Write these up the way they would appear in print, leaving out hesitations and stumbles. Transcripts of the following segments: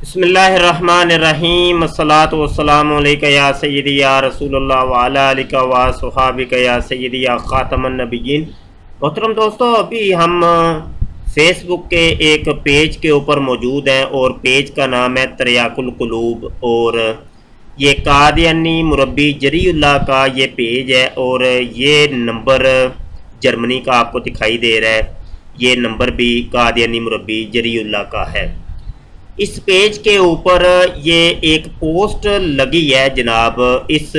بسم اللہ الرحمن الرحیم الصلاۃ والسلام علیک یا سیدی یا رسول اللہ وعلی آلک و صحابک یا سیدی یا خاتم النبیین۔ محترم دوستو، ابھی ہم فیس بک کے ایک پیج کے اوپر موجود ہیں اور پیج کا نام ہے تریاق القلوب، اور یہ قادیانی مربی جری اللہ کا یہ پیج ہے، اور یہ نمبر جرمنی کا آپ کو دکھائی دے رہا ہے۔ یہ نمبر بھی قادیانی مربی جری اللہ کا ہے۔ اس پیج کے اوپر یہ ایک پوسٹ لگی ہے جناب، اس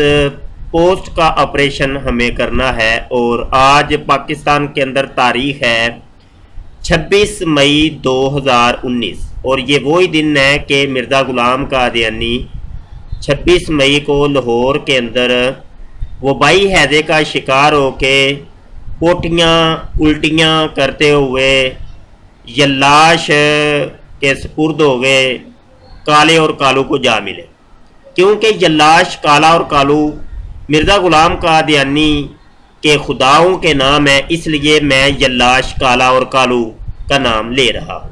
پوسٹ کا آپریشن ہمیں کرنا ہے، اور آج پاکستان کے اندر تاریخ ہے 26 مئی 2019، اور یہ وہی دن ہے کہ مرزا غلام قادیانی 26 مئی کو لاہور کے اندر وبائی ہیضے کا شکار ہو کے پوٹیاں الٹیاں کرتے ہوئے یلاش کے سپرد ہو گئے، کالے اور کالو کو جا ملے۔ کیونکہ یلاش، کالا اور کالو مرزا غلام قادیانی کے خداؤں کے نام ہے، اس لیے میں یلاش، کالا اور کالو کا نام لے رہا ہوں۔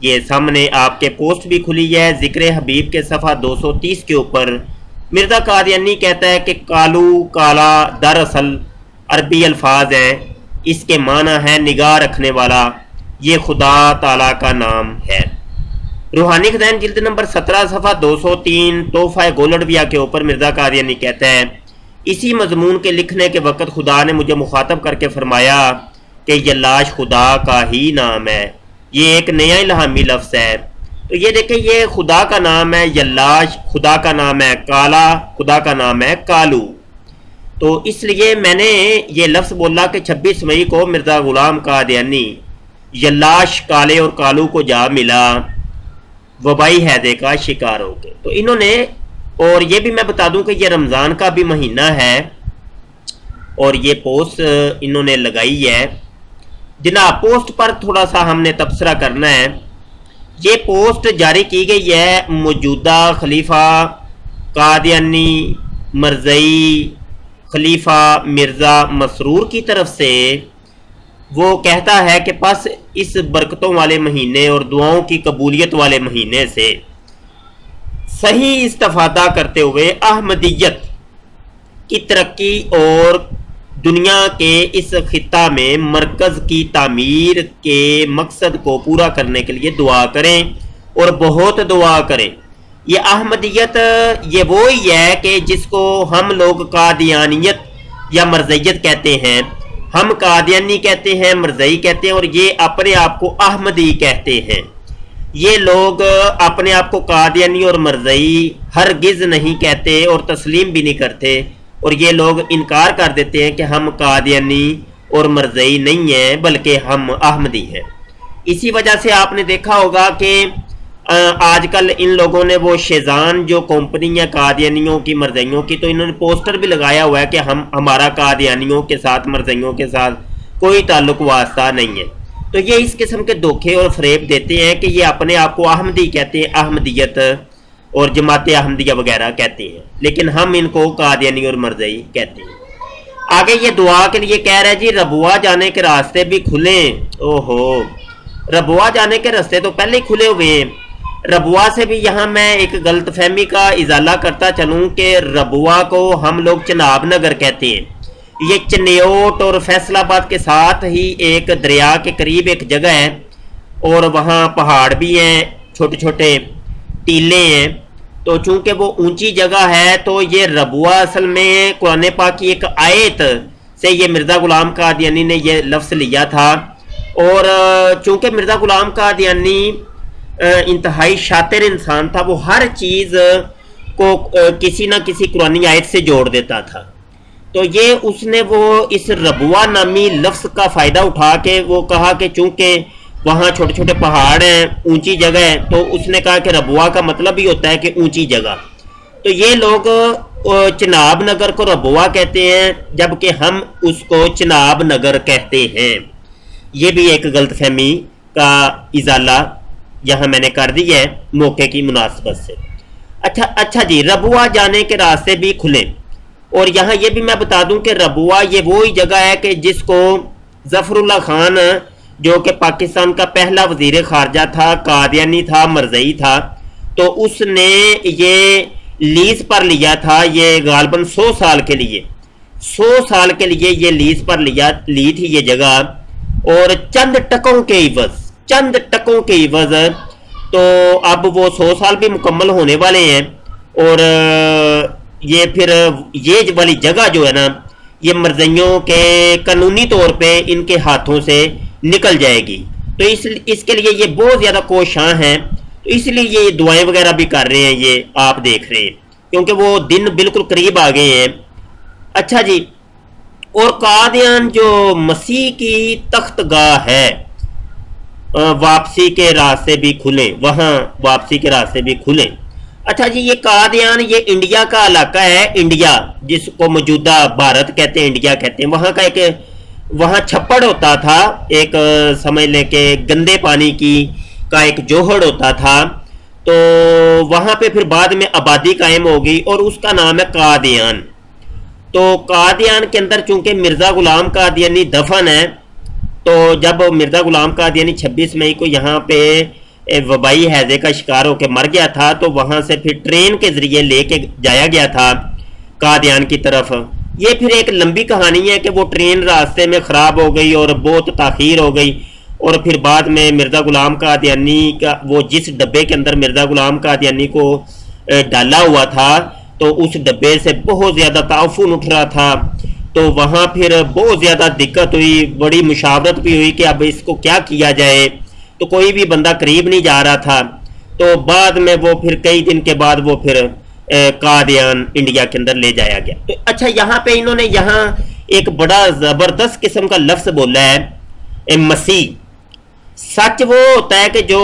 یہ سامنے آپ کے پوسٹ بھی کھلی ہے، ذکر حبیب کے صفحہ 230 کے اوپر مرزا قادیانی کہتا ہے کہ کالو، کالا دراصل عربی الفاظ ہیں، اس کے معنی ہے نگاہ رکھنے والا، یہ خدا تعالیٰ کا نام ہے۔ روحانی خزائن جلد نمبر 17 صفحہ 203 تحفہ گولڈویا کے اوپر مرزا قادیانی کہتا ہے، اسی مضمون کے لکھنے کے وقت خدا نے مجھے مخاطب کر کے فرمایا کہ یلاش خدا کا ہی نام ہے، یہ ایک نیا الہامی لفظ ہے۔ تو یہ دیکھیں، یہ خدا کا نام ہے یلاش، خدا کا نام ہے کالا، خدا کا نام ہے کالو۔ تو اس لیے میں نے یہ لفظ بولا کہ 26 مئی کو مرزا غلام قادیانی یلاش، کالے اور کالو کو جا ملا وبائی ہیضے کا شکار ہو گئے۔ تو انہوں نے، اور یہ بھی میں بتا دوں کہ یہ رمضان کا بھی مہینہ ہے، اور یہ پوسٹ انہوں نے لگائی ہے جناب۔ پوسٹ پر تھوڑا سا ہم نے تبصرہ کرنا ہے۔ یہ پوسٹ جاری کی گئی ہے موجودہ خلیفہ قادیانی مرزئی خلیفہ مرزا مسرور کی طرف سے۔ وہ کہتا ہے کہ پس اس برکتوں والے مہینے اور دعاؤں کی قبولیت والے مہینے سے صحیح استفادہ کرتے ہوئے احمدیت کی ترقی اور دنیا کے اس خطہ میں مرکز کی تعمیر کے مقصد کو پورا کرنے کے لیے دعا کریں، اور بہت دعا کریں۔ یہ احمدیت یہ وہی ہے کہ جس کو ہم لوگ قادیانیت یا مرزیت کہتے ہیں، ہم قادیانی کہتے ہیں، مرزئی کہتے ہیں، اور یہ اپنے آپ کو احمدی کہتے ہیں۔ یہ لوگ اپنے آپ کو قادیانی اور مرزئی ہرگز نہیں کہتے اور تسلیم بھی نہیں کرتے، اور یہ لوگ انکار کر دیتے ہیں کہ ہم قادیانی اور مرزئی نہیں ہیں بلکہ ہم احمدی ہیں۔ اسی وجہ سے آپ نے دیکھا ہوگا کہ آج کل ان لوگوں نے وہ شیزان جو کمپنی ہے قادیانیوں کی، مرزئیوں کی، تو انہوں نے پوسٹر بھی لگایا ہوا ہے کہ ہمارا قادیانیوں کے ساتھ، مرزئیوں کے ساتھ کوئی تعلق واسطہ نہیں ہے۔ تو یہ اس قسم کے دھوکے اور فریب دیتے ہیں کہ یہ اپنے آپ کو احمدی کہتے ہیں، احمدیت اور جماعت احمدیہ وغیرہ کہتے ہیں، لیکن ہم ان کو قادیانی اور مرزئی کہتے ہیں۔ آگے یہ دعا کے لیے کہہ رہا ہے جی ربوا جانے کے راستے بھی کھلیں۔ اوہو، ربوا جانے کے راستے تو پہلے ہی کھلے ہوئے ہیں۔ ربوا سے بھی یہاں میں ایک غلط فہمی کا ازالہ کرتا چلوں کہ ربوا کو ہم لوگ چناب نگر کہتے ہیں۔ یہ چنیوٹ اور فیصل آباد کے ساتھ ہی ایک دریا کے قریب ایک جگہ ہے، اور وہاں پہاڑ بھی ہیں، چھوٹے چھوٹے ٹیلے ہیں۔ تو چونکہ وہ اونچی جگہ ہے تو یہ ربوا اصل میں قرآن پاک کی ایک آیت سے یہ مرزا غلام قادیانی نے یہ لفظ لیا تھا، اور چونکہ مرزا غلام قادیانی انتہائی شاطر انسان تھا، وہ ہر چیز کو کسی نہ کسی قرآنی آیت سے جوڑ دیتا تھا۔ تو یہ اس نے وہ اس ربوا نامی لفظ کا فائدہ اٹھا کے وہ کہا کہ چونکہ وہاں چھوٹے چھوٹے پہاڑ ہیں، اونچی جگہ ہے، تو اس نے کہا کہ ربوا کا مطلب ہی ہوتا ہے کہ اونچی جگہ۔ تو یہ لوگ چناب نگر کو ربوا کہتے ہیں جبکہ ہم اس کو چناب نگر کہتے ہیں۔ یہ بھی ایک غلط فہمی کا ازالہ یہاں میں نے کر دی ہے موقع کی مناسبت سے۔ اچھا جی، ربوا جانے کے راستے بھی کھلیں، اور یہاں یہ بھی میں بتا دوں کہ ربوا یہ وہی جگہ ہے کہ جس کو ظفر اللہ خان جو کہ پاکستان کا پہلا وزیر خارجہ تھا، قادیانی تھا، مرزئی تھا، تو اس نے یہ لیز پر لیا تھا، یہ غالباً 100 سال کے لیے، 100 سال کے لیے یہ لیز پر لی تھی یہ جگہ، اور چند ٹکوں کے عوض تو اب وہ 100 سال بھی مکمل ہونے والے ہیں، اور یہ پھر یہ والی جگہ جو ہے نا یہ مرزیوں کے قانونی طور پہ ان کے ہاتھوں سے نکل جائے گی، تو اس کے لیے یہ بہت زیادہ کوشاں ہیں، تو اس لیے یہ دعائیں وغیرہ بھی کر رہے ہیں، یہ آپ دیکھ رہے ہیں کیونکہ وہ دن بالکل قریب آ گئے ہیں۔ اچھا جی، اور قادیان جو مسیح کی تخت گاہ ہے، واپسی کے راستے بھی کھلیں، وہاں واپسی کے راستے بھی کھلیں۔ اچھا جی، یہ قادیان یہ انڈیا کا علاقہ ہے، انڈیا جس کو موجودہ بھارت کہتے ہیں، انڈیا کہتے ہیں، وہاں کا وہاں چھپڑ ہوتا تھا، ایک سمجھ لیں کہ گندے پانی کا ایک جوہڑ ہوتا تھا، تو وہاں پہ پھر بعد میں آبادی قائم ہو گئی اور اس کا نام ہے قادیان۔ تو قادیان کے اندر چونکہ مرزا غلام قادیانی دفن ہے، تو جب مرزا غلام قادیانی 26 مئی کو یہاں پہ وبائی ہیضے کا شکار ہو کے مر گیا تھا، تو وہاں سے پھر ٹرین کے ذریعے لے کے جایا گیا تھا قادیان کی طرف۔ یہ پھر ایک لمبی کہانی ہے کہ وہ ٹرین راستے میں خراب ہو گئی اور بہت تاخیر ہو گئی، اور پھر بعد میں مرزا غلام قادیانی کا وہ جس ڈبے کے اندر مرزا غلام قادیانی کو ڈالا ہوا تھا، تو اس ڈبے سے بہت زیادہ تعفن اٹھ رہا تھا، تو وہاں پھر بہت زیادہ دقت ہوئی، بڑی مشاورت بھی ہوئی کہ اب اس کو کیا کیا جائے، تو کوئی بھی بندہ قریب نہیں جا رہا تھا، تو بعد میں وہ پھر کئی دن کے بعد وہ پھر قادیان انڈیا کے اندر لے جایا گیا۔ تو اچھا، یہاں پہ انہوں نے یہاں ایک بڑا زبردست قسم کا لفظ بولا ہے، مسیح۔ سچ وہ ہوتا ہے کہ جو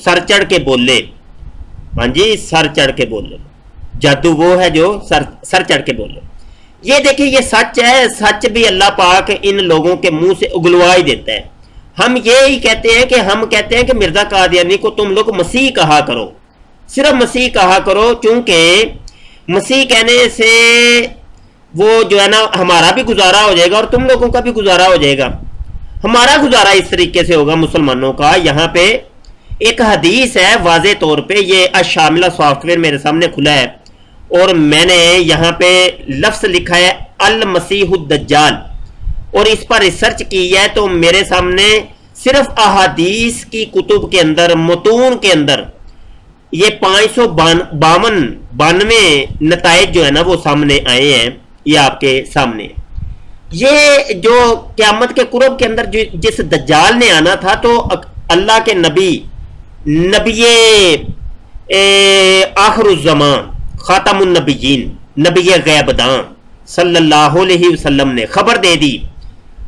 سر چڑھ کے بولے، ہاں جی، سر چڑھ کے بولے، جادو وہ ہے جو سر چڑھ کے بولے۔ یہ دیکھیں، یہ سچ ہے، سچ بھی اللہ پاک ان لوگوں کے منہ سے اگلوا ہی دیتا ہے۔ ہم یہی کہتے ہیں کہ مرزا قادیانی کو تم لوگ مسیح کہا کرو، صرف مسیح کہا کرو، چونکہ مسیح کہنے سے وہ جو ہے نا ہمارا بھی گزارا ہو جائے گا اور تم لوگوں کا بھی گزارا ہو جائے گا۔ ہمارا گزارا اس طریقے سے ہوگا مسلمانوں کا۔ یہاں پہ ایک حدیث ہے واضح طور پہ، یہ الشاملہ سافٹ ویئر میرے سامنے کھلا ہے، اور میں نے یہاں پہ لفظ لکھا ہے المسیح الدجال، اور اس پر ریسرچ کی ہے، تو میرے سامنے صرف احادیث کی کتب کے اندر، متون کے اندر یہ 592 نتائج جو ہے نا وہ سامنے آئے ہیں، یہ آپ کے سامنے۔ یہ جو قیامت کے قرب کے اندر جس دجال نے آنا تھا، تو اللہ کے نبی آخر الزمان خاتم النبیین، نبی غیب داں صلی اللہ علیہ وسلم نے خبر دے دی،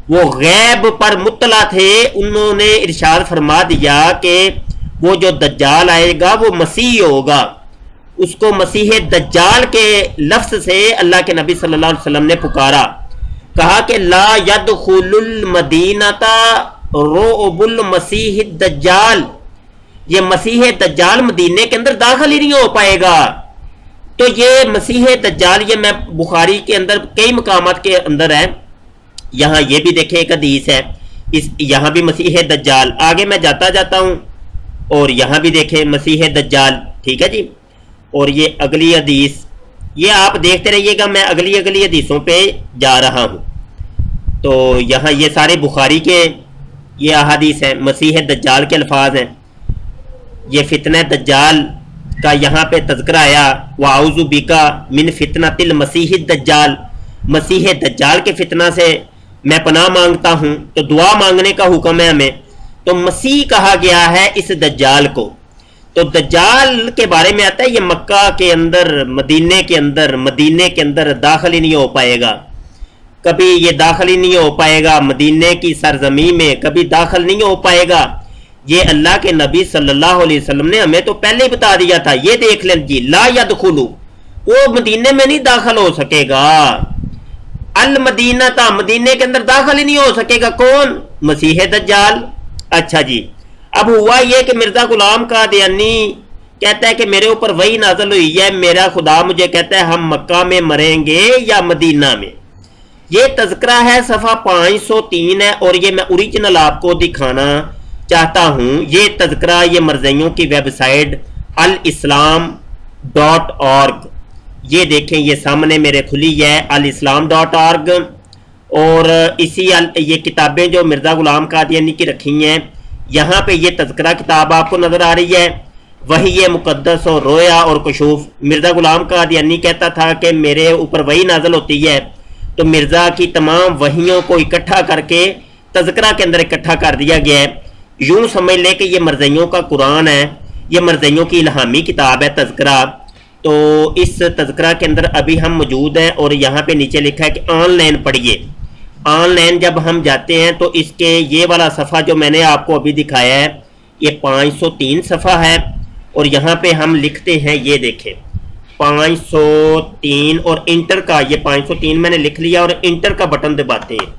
وہ غیب پر مطلع تھے، انہوں نے ارشاد فرما دیا کہ وہ جو دجال آئے گا وہ مسیح ہوگا۔ اس کو مسیح دجال کے لفظ سے اللہ کے نبی صلی اللہ علیہ وسلم نے پکارا، کہا کہ لا يدخل المدینۃ رعب المسیح الدجال، یہ مسیح دجال مدینے کے اندر داخل ہی نہیں ہو پائے گا۔ تو یہ مسیح دجال، یہ میں بخاری کے اندر کئی مقامات کے اندر ہے، یہاں یہ بھی دیکھیں ایک حدیث ہے، یہاں بھی مسیح دجال، آگے میں جاتا ہوں، اور یہاں بھی دیکھیں مسیح دجال، ٹھیک ہے جی۔ اور یہ اگلی حدیث، یہ آپ دیکھتے رہیے گا، میں اگلی حدیثوں پہ جا رہا ہوں۔ تو یہاں یہ سارے بخاری کے یہ احادیث ہیں، مسیح دجال کے الفاظ ہیں، یہ فتنہ دجال کا یہاں پہ تذکرہ آیا، وَأَعُوذُ بِكَ مِنْ فِتْنَةِ الْمَسِيحِ الدَّجَّالِ، مسیح دجال کے فتنہ سے میں پناہ مانگتا ہوں، تو دعا مانگنے کا حکم ہے ہمیں۔ تو مسیح کہا گیا ہے اس دجال کو۔ تو دجال کے بارے میں آتا ہے یہ مکہ کے اندر، مدینے کے اندر داخل ہی نہیں ہو پائے گا، کبھی یہ داخل ہی نہیں ہو پائے گا، مدینے کی سرزمین میں کبھی داخل نہیں ہو پائے گا۔ یہ اللہ کے نبی صلی اللہ علیہ وسلم نے ہمیں تو پہلے ہی بتا دیا تھا، یہ دیکھ لیں جی، لا يدخلو، وہ مدینے میں نہیں داخل ہو سکے گا، المدینہ تھا، مدینے کے اندر داخل ہی نہیں ہو سکے گا، کون؟ مسیح دجال۔ اچھا جی، اب ہوا یہ کہ مرزا غلام قادیانی کہتا ہے کہ میرے اوپر وحی نازل ہوئی ہے، میرا خدا مجھے کہتا ہے ہم مکہ میں مریں گے یا مدینہ میں۔ یہ تذکرہ ہے صفحہ 503 ہے، اور یہ میں اوریجنل آپ کو دکھانا چاہتا ہوں۔ یہ تذکرہ یہ مرزیوں کی ویب سائٹ alislam.org. یہ دیکھیں یہ سامنے میرے کھلی ہے alislam.org. اور اسی یہ کتابیں جو مرزا غلام قادیانی کی رکھی ہیں، یہاں پہ یہ تذکرہ کتاب آپ کو نظر آ رہی ہے، وحی مقدس اور رویا اور کشوف. مرزا غلام قادیانی کہتا تھا کہ میرے اوپر وحی نازل ہوتی ہے تو مرزا کی تمام وحیوں کو اکٹھا کر کے تذکرہ کے اندر اکٹھا کر دیا گیا ہے. یوں سمجھ لے کہ یہ مرزائیوں کا قرآن ہے، یہ مرزائیوں کی الہامی کتاب ہے تذکرہ. تو اس تذکرہ کے اندر ابھی ہم موجود ہیں اور یہاں پہ نیچے لکھا ہے کہ آن لائن پڑھیے. آن لائن جب ہم جاتے ہیں تو اس کے یہ والا صفحہ جو میں نے آپ کو ابھی دکھایا ہے یہ 503 صفحہ ہے، اور یہاں پہ ہم لکھتے ہیں، یہ دیکھیں 503 اور انٹر کا، یہ 503 میں نے لکھ لیا اور انٹر کا بٹن دباتے ہیں،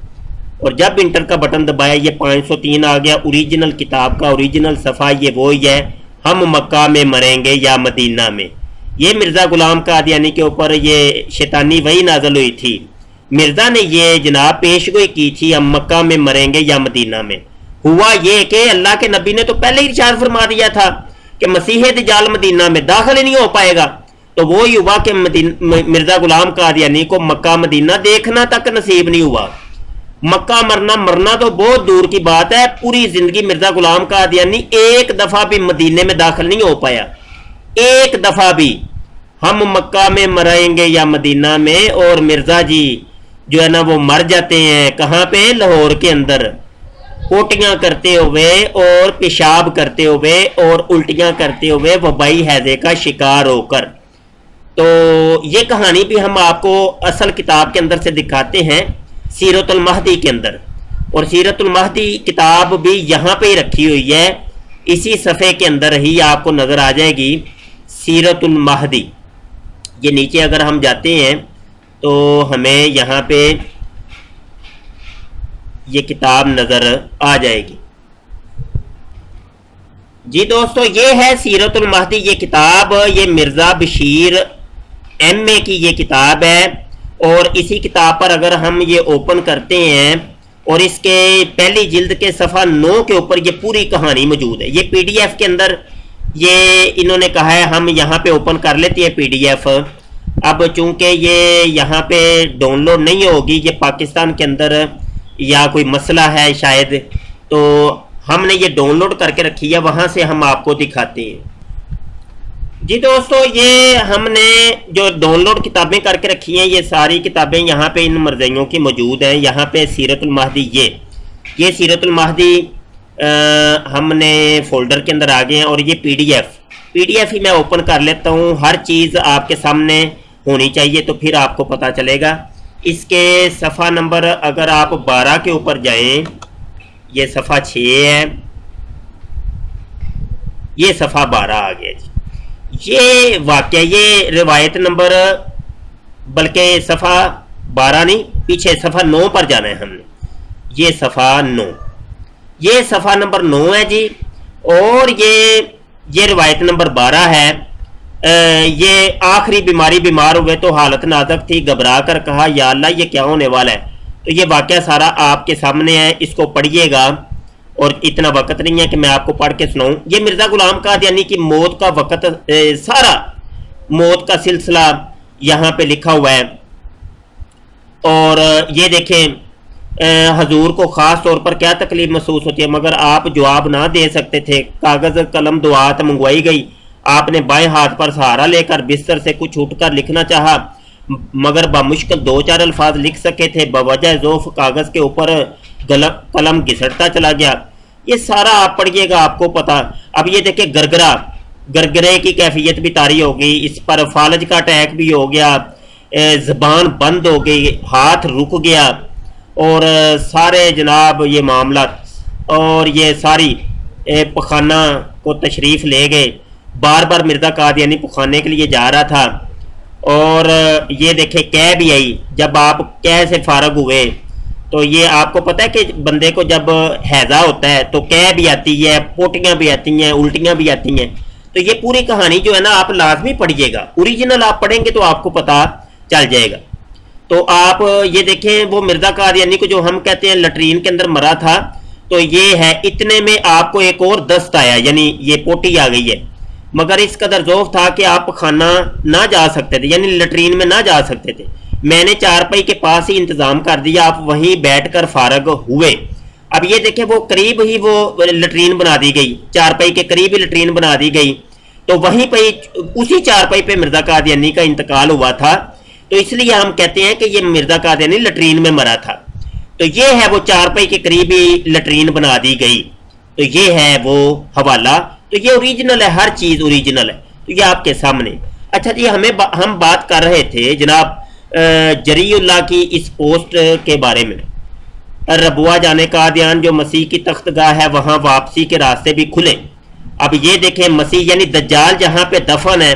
اور جب انٹر کا بٹن دبایا یہ 503 آ گیا. اوریجنل کتاب کا اوریجنل صفحہ یہ وہی ہے، ہم مکہ میں مریں گے یا مدینہ میں. یہ مرزا غلام قادیانی کے اوپر یہ شیطانی وحی نازل ہوئی تھی. مرزا نے یہ جناب پیش گوئی کی تھی ہم مکہ میں مریں گے یا مدینہ میں. ہوا یہ کہ اللہ کے نبی نے تو پہلے ہی ارشاد فرما دیا تھا کہ مسیح دجال مدینہ میں داخل ہی نہیں ہو پائے گا. تو وہی ہوا کہ مرزا غلام قادیانی کو مکہ مدینہ دیکھنا تک نصیب نہیں ہوا. مکہ مرنا تو بہت دور کی بات ہے، پوری زندگی مرزا غلام قادیانی ایک دفعہ بھی مدینے میں داخل نہیں ہو پایا، ایک دفعہ بھی. ہم مکہ میں مریں گے یا مدینہ میں، اور مرزا جی جو ہے نا وہ مر جاتے ہیں کہاں پہ؟ لاہور کے اندر، پوٹیاں کرتے ہوئے اور پیشاب کرتے ہوئے اور الٹیاں کرتے ہوئے وبائی ہیضے کا شکار ہو کر. تو یہ کہانی بھی ہم آپ کو اصل کتاب کے اندر سے دکھاتے ہیں، سیرت المہدی کے اندر. اور سیرت المہدی کتاب بھی یہاں پہ ہی رکھی ہوئی ہے، اسی صفحے کے اندر ہی آپ کو نظر آ جائے گی سیرت المہدی. یہ نیچے اگر ہم جاتے ہیں تو ہمیں یہاں پہ یہ کتاب نظر آ جائے گی. جی دوستو یہ ہے سیرت المہدی، یہ کتاب یہ مرزا بشیر MA کی یہ کتاب ہے. اور اسی کتاب پر اگر ہم یہ اوپن کرتے ہیں اور اس کے پہلی جلد کے صفحہ 9 کے اوپر یہ پوری کہانی موجود ہے. یہ PDF کے اندر یہ انہوں نے کہا ہے ہم یہاں پہ اوپن کر لیتے ہیں PDF. اب چونکہ یہ یہاں پہ ڈاؤن لوڈ نہیں ہوگی، یہ پاکستان کے اندر یا کوئی مسئلہ ہے شاید، تو ہم نے یہ ڈاؤن لوڈ کر کے رکھی ہے، وہاں سے ہم آپ کو دکھاتے ہیں. جی دوستو یہ ہم نے جو ڈاؤن لوڈ کتابیں کر کے رکھی ہیں یہ ساری کتابیں یہاں پہ ان مرزائیوں کی موجود ہیں. یہاں پہ سیرت المہدی یہ سیرت المہدی ہم نے فولڈر کے اندر آ گئے ہیں، اور یہ PDF ہی میں اوپن کر لیتا ہوں. ہر چیز آپ کے سامنے ہونی چاہیے تو پھر آپ کو پتہ چلے گا. اس کے صفحہ نمبر اگر آپ 12 کے اوپر جائیں، یہ صفحہ 6 ہے، یہ صفحہ 12 آ گیا. جی یہ واقعہ یہ روایت نمبر، بلکہ صفحہ 12 نہیں، پیچھے صفحہ 9 پر جانا ہے ہم نے. یہ صفحہ 9، یہ صفحہ نمبر 9 ہے جی. اور یہ روایت نمبر 12 ہے. یہ آخری بیمار ہوئے تو حالت نازک تھی، گھبرا کر کہا یا اللہ یہ کیا ہونے والا ہے. تو یہ واقعہ سارا آپ کے سامنے ہے، اس کو پڑھیے گا، اور اتنا وقت نہیں ہے کہ میں آپ کو پڑھ کے سناؤں. یہ مرزا غلام قادیانی کی موت کا وقت، سارا موت کا سلسلہ یہاں پہ لکھا ہوا ہے. اور یہ دیکھیں حضور کو خاص طور پر کیا تکلیف محسوس ہوتی ہے، مگر آپ جواب نہ دے سکتے تھے. کاغذ قلم دعات منگوائی گئی، آپ نے بائیں ہاتھ پر سہارا لے کر بستر سے کچھ اٹھ کر لکھنا چاہا، مگر بمشکل 2-4 الفاظ لکھ سکے تھے. بوجہ ضعف کاغذ کے اوپر قلم گھسٹتا چلا گیا. یہ سارا آپ پڑھیے گا، آپ کو پتا. اب یہ دیکھیں گرگرے کی کیفیت بھی طاری ہو گئی، اس پر فالج کا اٹیک بھی ہو گیا، زبان بند ہو گئی، ہاتھ رک گیا، اور سارے جناب یہ معاملات. اور یہ ساری پخانہ کو تشریف لے گئے. بار بار مرزا قادیانی پخانے کے لیے جا رہا تھا. اور یہ دیکھیں قے بھی آئی. جب آپ قے سے فارغ ہوئے تو یہ آپ کو پتہ ہے کہ بندے کو جب ہیضہ ہوتا ہے تو قے بھی آتی ہے، پوٹیاں بھی آتی ہیں، الٹیاں بھی آتی ہیں. تو یہ پوری کہانی جو ہے نا آپ لازمی پڑھیے گا، اوریجنل آپ پڑھیں گے تو آپ کو پتہ چل جائے گا. تو آپ یہ دیکھیں وہ مرزا قادیانی کو جو ہم کہتے ہیں لٹرین کے اندر مرا تھا، تو یہ ہے اتنے میں آپ کو ایک اور دست آیا، یعنی یہ پوٹی آ گئی ہے. مگر اس قدر ذوف تھا کہ آپ کھانا نہ جا سکتے تھے، یعنی لیٹرین میں نہ جا سکتے تھے۔ میں نے چارپائی کے پاس ہی انتظام کر دیا، آپ وہیں بیٹھ کر فارغ ہوئے۔ اب یہ دیکھیں وہ قریب ہی وہ لیٹرین بنا دی گئی، چارپائی کے قریب ہی لیٹرین بنا دی گئی، تو وہیں پہ اسی چارپائی پہ مرزا قادیانی کا انتقال ہوا تھا، تو اس لیے ہم کہتے ہیں کہ یہ مرزا قادیانی لیٹرین میں مرا تھا۔ تو یہ ہے وہ چارپائی کے قریب ہی لیٹرین بنا دی گئی، تو یہ ہے وہ حوالہ، تو یہ اوریجنل ہے، ہر چیز اوریجنل ہے، تو یہ آپ کے سامنے۔ اچھا جی، ہم بات کر رہے تھے جناب جری اللہ کی اس پوسٹ کے بارے میں، ربوہ جانے قادیان جو مسیح کی تخت گاہ ہے وہاں واپسی کے راستے بھی کھلے۔ اب یہ دیکھیں مسیح یعنی دجال جہاں پہ دفن ہے،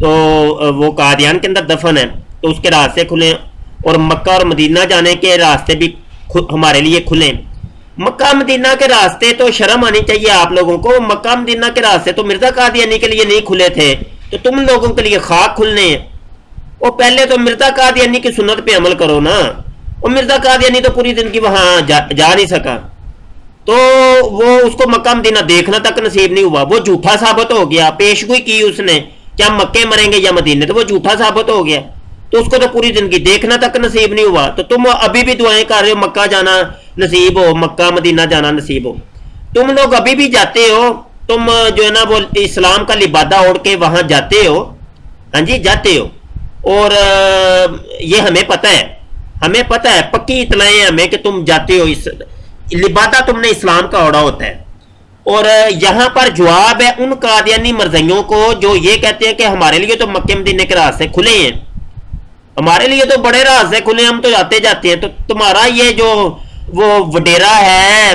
تو وہ قادیان کے اندر دفن ہے، تو اس کے راستے کھلیں، اور مکہ اور مدینہ جانے کے راستے بھی ہمارے لیے کھلیں۔ مکہ مدینہ کے راستے تو شرم آنی چاہیے آپ لوگوں کو، مکہ مدینہ کے راستے تو مرزا قادیانی کے لیے نہیں کھلے تھے، تو تم لوگوں کے لیے خاک کھلنے ہیں۔ اور پہلے تو مرزا قادیانی کی سنت پہ عمل کرو نا، اور مرزا قادیانی تو پوری زندگی وہاں جا نہیں سکا، تو وہ اس کو مکہ مدینہ دیکھنا تک نصیب نہیں ہوا، وہ جھوٹا ثابت ہو گیا، پیشگوئی کی اس نے کہ ہم مکے مریں گے یا مدینے، تو وہ جھوٹا ثابت ہو گیا، تو اس کو تو پوری زندگی دیکھنا تک نصیب نہیں ہوا۔ تو تم ابھی بھی دعائیں کر رہے ہو مکہ جانا نصیب ہو، مکہ مدینہ جانا نصیب ہو، تم لوگ ابھی بھی جاتے ہو، تم جو ہے نا وہ اسلام کا لبادہ اوڑھ کے وہاں جاتے ہو، ہاں جی جاتے ہو، اور یہ ہمیں پتہ ہے، ہمیں پتہ ہے، پکی اطلاعیں ہمیں کہ تم جاتے ہو، اس لبادہ تم نے اسلام کا اوڑھا ہوتا ہے۔ اور یہاں پر جواب ہے ان قادیانی مرزیوں کو جو یہ کہتے ہیں کہ ہمارے لیے تو مکہ مدینے کے راستے کھلے ہیں، ہمارے لیے تو بڑے راستے کھلے ہیں، ہم تو جاتے جاتے ہیں، تو تمہارا یہ جو وہ وڈیرا ہے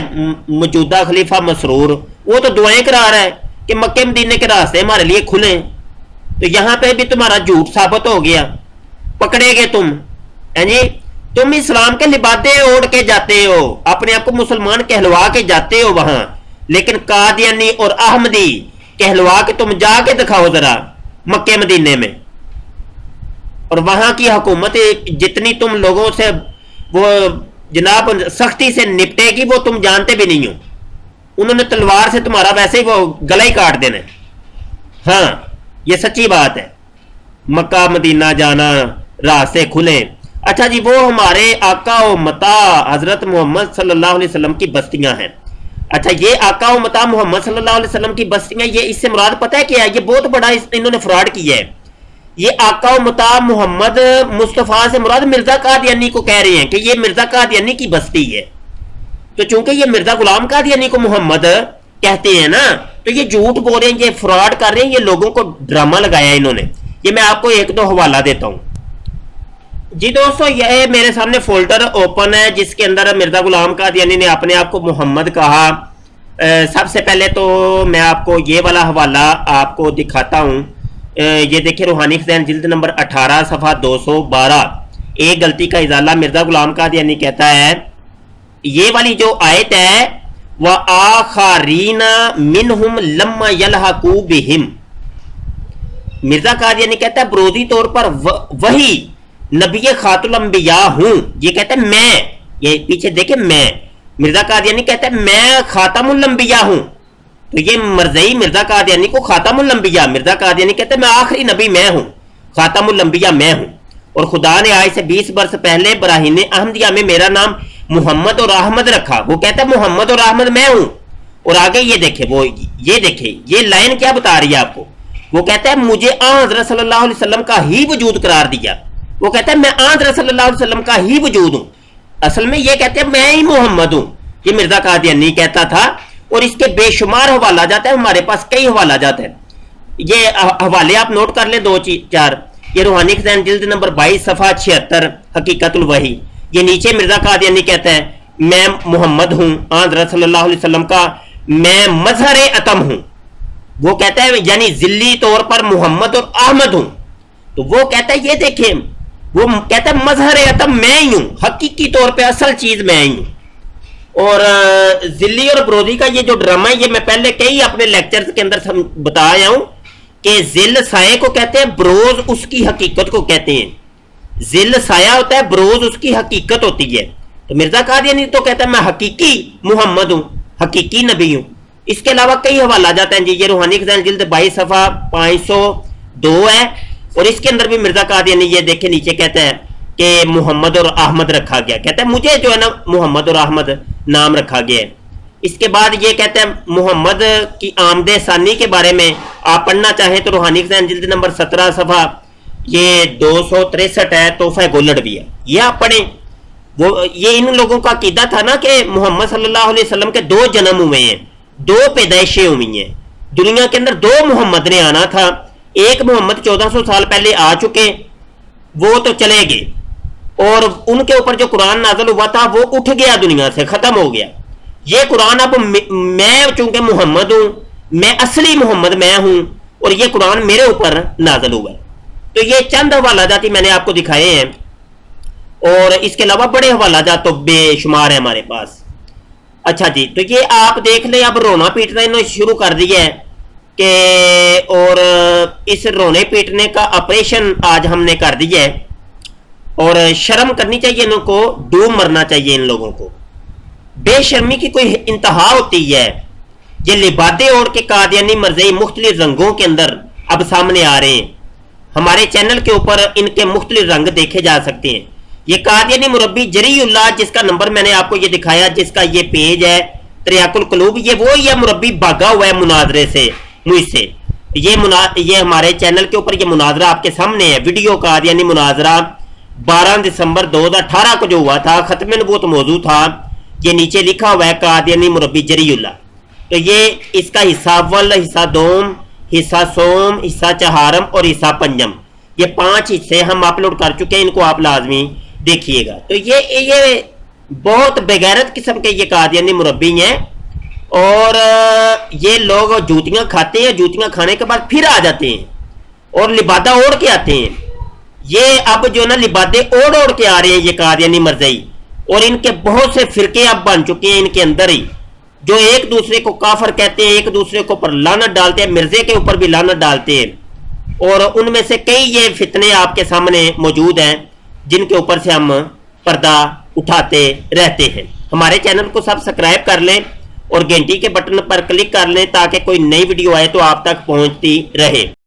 موجودہ خلیفہ مسرور، وہ تو دعائیں کرا رہا ہے کہ مکہ مدینے کے راستے ہمارے لیے کھلے ہیں، تو یہاں پہ بھی تمہارا جھوٹ ثابت ہو گیا، پکڑے گے تم، جی تم اسلام کے لبادے اوڑھ کے جاتے ہو، اپنے آپ کو مسلمان کہلوا کے جاتے ہو وہاں، لیکن قادیانی اور احمدی کہلوا کے تم جا کے دکھاؤ ذرا مکہ مدینے میں، اور وہاں کی حکومت جتنی تم لوگوں سے وہ جناب سختی سے نپٹے گی وہ تم جانتے بھی نہیں ہو، انہوں نے تلوار سے تمہارا ویسے ہی وہ گلا ہی کاٹ دینا ہے۔ ہاں یہ سچی بات ہے، مکہ مدینہ جانا راستے کھلے۔ اچھا جی، وہ ہمارے آقا و متا حضرت محمد صلی اللہ علیہ وسلم کی بستیاں ہیں۔ اچھا یہ آقا و متا محمد صلی اللہ علیہ وسلم کی بستیاں، یہ اس سے مراد پتہ ہے کیا ہے؟ یہ بہت بڑا انہوں نے فراڈ کیا ہے۔ یہ آقا و متا محمد مصطفیٰ سے مراد مرزا قادیانی کو کہہ رہے ہیں کہ یہ مرزا قادیانی کی بستی ہے، تو چونکہ یہ مرزا غلام قادیانی کو محمد کہتے ہیں نا، تو یہ جھوٹ بول رہے ہیں، یہ فراڈ کر رہے ہیں، یہ لوگوں کو ڈرامہ لگایا انہوں نے۔ یہ میں آپ کو ایک دو حوالہ دیتا ہوں جی دوستو، یہ میرے سامنے فولڈر اوپن ہے جس کے اندر مرزا غلام قادیانی نے اپنے آپ کو محمد کہا۔ سب سے پہلے تو میں آپ کو یہ والا حوالہ آپ کو دکھاتا ہوں، یہ دیکھیں روحانی خزائن جلد نمبر 18 صفحہ 212، ایک غلطی کا ازالہ۔ مرزا غلام قادیانی کہتا ہے، یہ والی جو آیت ہے وَآخَرِينَ مِنْهُمْ لَمَّا يَلْحَقُوا بِهِمْ، مرزا قادیانی کہتا ہے بروزی طور پر وہی نبی خاتم الانبیاء ہوں، یہ کہتا ہے میں، یہ پیچھے دیکھیں میں، مرزا قادیانی کہتا ہے میں خاتم الانبیاء ہوں، تو یہ مرزئی مرزا قادیانی کو خاتم الانبیاء، مرزا قادیانی کہتا ہے میں آخری نبی میں ہوں، خاتم الانبیاء میں ہوں، اور خدا نے آج سے 20 برس پہلے براہین احمدیہ میں میرا نام محمد اور احمد رکھا، وہ کہتا ہے محمد اور احمد میں ہوں۔ اور آگے یہ دیکھیں، وہ یہ دیکھیں یہ لائن کیا بتا رہی ہے آپ کو، وہ کہتا ہے مجھے حضرت صلی اللہ علیہ وسلم کا ہی وجود قرار دیا، وہ کہتا ہے میں حضرت صلی اللہ علیہ وسلم کا ہی وجود ہوں، اصل میں یہ کہتے ہیں میں ہی محمد ہوں، یہ مرزا قادیانی کہتا تھا، اور اس کے بے شمار حوالہ جاتے ہیں، ہمارے پاس کئی حوالہ جاتے ہیں، یہ حوالے آپ نوٹ کر لیں 2-4، یہ روحانی خزائن جلد نمبر 22 صفحہ 76 حقیقت الوحی، یہ نیچے مرزا قادیانی کہتا ہے میں محمد ہوں حضرت صلی اللہ علیہ وسلم کا، میں مظہر اتم ہوں، وہ کہتا ہے یعنی ذلی طور پر محمد اور احمد ہوں، تو وہ کہتا ہے یہ دیکھیں، وہ کہتا ہے مظہر اتم میں ہی ہوں، حقیقی طور پہ اصل چیز میں ہی ہوں۔ اور ذلی اور بروزی کا یہ جو ڈرامہ ہے، یہ میں پہلے کئی اپنے لیکچرز کے اندر بتایا ہوں کہ ذل سائے کو کہتے ہیں، بروز اس کی حقیقت کو کہتے ہیں، ذل سایہ ہوتا ہے، بروز اس کی حقیقت ہوتی ہے، تو مرزا قادیانی تو کہتا ہے میں حقیقی محمد ہوں، حقیقی نبی ہوں، اس کے علاوہ کئی حوالہ جاتے ہیں جی. یہ روحانی خزائن جلد 22 صفحہ 502 ہے. اور اس کے اندر بھی مرزا قادیانی یہ دیکھیں نیچے کہتا ہے کہ محمد اور احمد رکھا گیا. کہتا ہے مجھے جو ہے نا محمد اور احمد نام رکھا گیا ہے. اس کے بعد یہ کہتا ہے محمد کی آمد ثانی کے بارے میں آپ پڑھنا چاہیں تو روحانی خزائن جلد نمبر 17 صفحہ یہ 263 ہے. تحفہ گولڈ بھی ہے, یہ آپ پڑھیں. وہ یہ ان لوگوں کا عقیدہ تھا نا کہ محمد صلی اللہ علیہ وسلم کے 2 جنم ہوئے ہیں, 2 پیدائشیں ہوئی ہیں. دنیا کے اندر 2 محمد نے آنا تھا. ایک محمد 1400 سال پہلے آ چکے, وہ تو چلے گئے, اور ان کے اوپر جو قرآن نازل ہوا تھا وہ اٹھ گیا, دنیا سے ختم ہو گیا. یہ قرآن اب میں چونکہ محمد ہوں, میں اصلی محمد میں ہوں, اور یہ قرآن میرے اوپر نازل ہوا ہے. تو یہ چند حوالہ جاتی میں نے آپ کو دکھائے ہیں, اور اس کے علاوہ بڑے حوالہ جات تو بے شمار ہیں ہمارے پاس. اچھا جی, تو یہ آپ دیکھ لیں. اب رونا پیٹنا انہوں نے شروع کر دیا ہے کہ, اور اس رونے پیٹنے کا آپریشن آج ہم نے کر دیا ہے. اور شرم کرنی چاہیے ان کو, ڈوب مرنا چاہیے ان لوگوں کو. بے شرمی کی کوئی انتہا ہوتی ہے. یہ لبادے اوڑھ کے قادیانی مرزائی مختلف رنگوں کے اندر اب سامنے آ رہے ہیں. ہمارے چینل کے اوپر ان کے مختلف رنگ دیکھے جا سکتے ہیں. یہ قادیانی مربی جری اللہ, جس کا نمبر میں نے آپ کو یہ دکھایا, جس کا یہ پیج ہے تریاق القلوب, یہ وہی ہے مربی بھاگا ہوا ہے مناظرے سے مجھ سے. یہ ہمارے چینل کے اوپر یہ مناظرہ آپ کے سامنے ہے. ویڈیو قادیانی مناظرہ 12 دسمبر 2018 کو جو ہوا تھا, ختم نبوت موضوع تھا. یہ نیچے لکھا ہوا ہے قادیانی مربی جری اللہ. تو یہ اس کا حصہ اول, حصہ دوم, حصہ سوم, حصہ چہارم اور حصہ پنجم, یہ 5 حصے ہم اپلوڈ کر چکے ہیں. ان کو آپ لازمی دیکھیے گا. تو یہ بہت بغیرت قسم کے یہ قادیانی مربی ہیں, اور یہ لوگ جوتیاں کھاتے ہیں, جوتیاں کھانے کے بعد پھر آ جاتے ہیں اور لبادہ اوڑھ کے آتے ہیں. یہ اب جو نا لبادے اوڑھ کے آ رہے ہیں یہ قادیانی مرزائی, اور ان کے بہت سے فرقے اب بن چکے ہیں ان کے اندر ہی, جو ایک دوسرے کو کافر کہتے ہیں, ایک دوسرے کو پر لعنت ڈالتے ہیں, مرزے کے اوپر بھی لعنت ڈالتے ہیں. اور ان میں سے کئی یہ فتنے آپ کے سامنے موجود ہیں جن کے اوپر سے ہم پردہ اٹھاتے رہتے ہیں. ہمارے چینل کو سبسکرائب کر لیں اور گھنٹی کے بٹن پر کلک کر لیں تاکہ کوئی نئی ویڈیو آئے تو آپ تک پہنچتی رہے.